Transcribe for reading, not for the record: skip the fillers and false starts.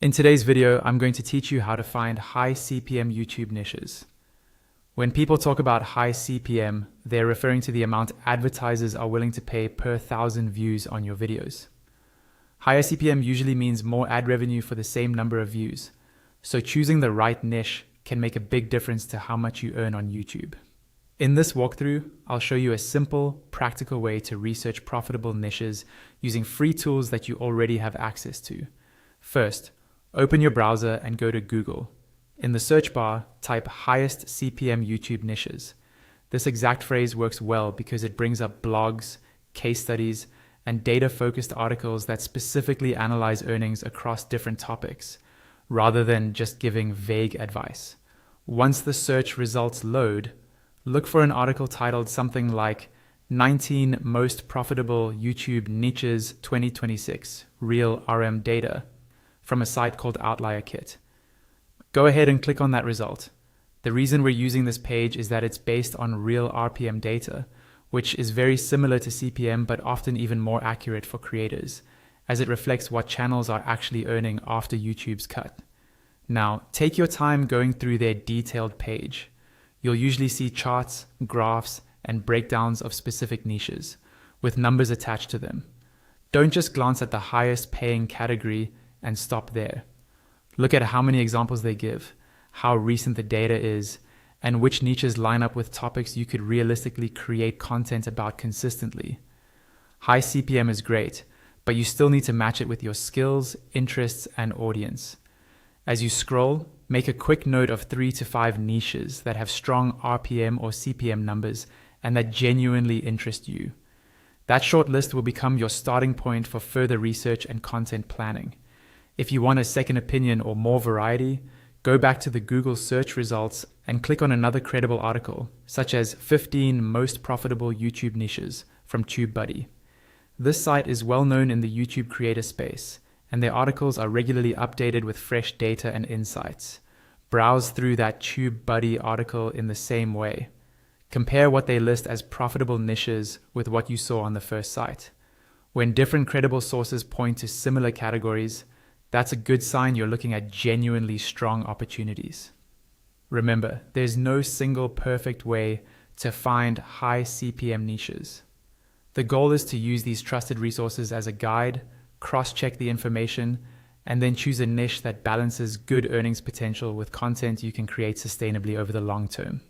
In today's video, I'm going to teach you how to find high CPM YouTube niches. When people talk about high CPM, they're referring to the amount advertisers are willing to pay per 1,000 views on your videos. Higher CPM usually means more ad revenue for the same number of views, so choosing the right niche can make a big difference to how much you earn on YouTube. In this walkthrough, I'll show you a simple, practical way to research profitable niches using free tools that you already have access to. First, open your browser and go to Google. In the search bar, type highest CPM YouTube niches. This exact phrase works well because it brings up blogs, case studies, and data-focused articles that specifically analyze earnings across different topics, rather than just giving vague advice. Once the search results load, look for an article titled something like 19 Most Profitable YouTube Niches 2026, Real RM Data, from a site called Outlier Kit. Go ahead and click on that result. The reason we're using this page is that it's based on real RPM data, which is very similar to CPM but often even more accurate for creators, as it reflects what channels are actually earning after YouTube's cut. Now, take your time going through their detailed page. You'll usually see charts, graphs, and breakdowns of specific niches, with numbers attached to them. Don't just glance at the highest paying category and stop there. Look at how many examples they give, how recent the data is, and which niches line up with topics you could realistically create content about consistently. High CPM is great, but you still need to match it with your skills, interests, and audience. As you scroll, make a quick note of 3 to 5 niches that have strong RPM or CPM numbers and that genuinely interest you. That short list will become your starting point for further research and content planning. If you want a second opinion or more variety, go back to the Google search results and click on another credible article, such as 15 Most Profitable YouTube Niches from TubeBuddy. This site is well known in the YouTube creator space, and their articles are regularly updated with fresh data and insights. Browse through that TubeBuddy article in the same way. Compare what they list as profitable niches with what you saw on the first site. When different credible sources point to similar categories, that's a good sign you're looking at genuinely strong opportunities. Remember, there's no single perfect way to find high CPM niches. The goal is to use these trusted resources as a guide, cross-check the information, and then choose a niche that balances good earnings potential with content you can create sustainably over the long term.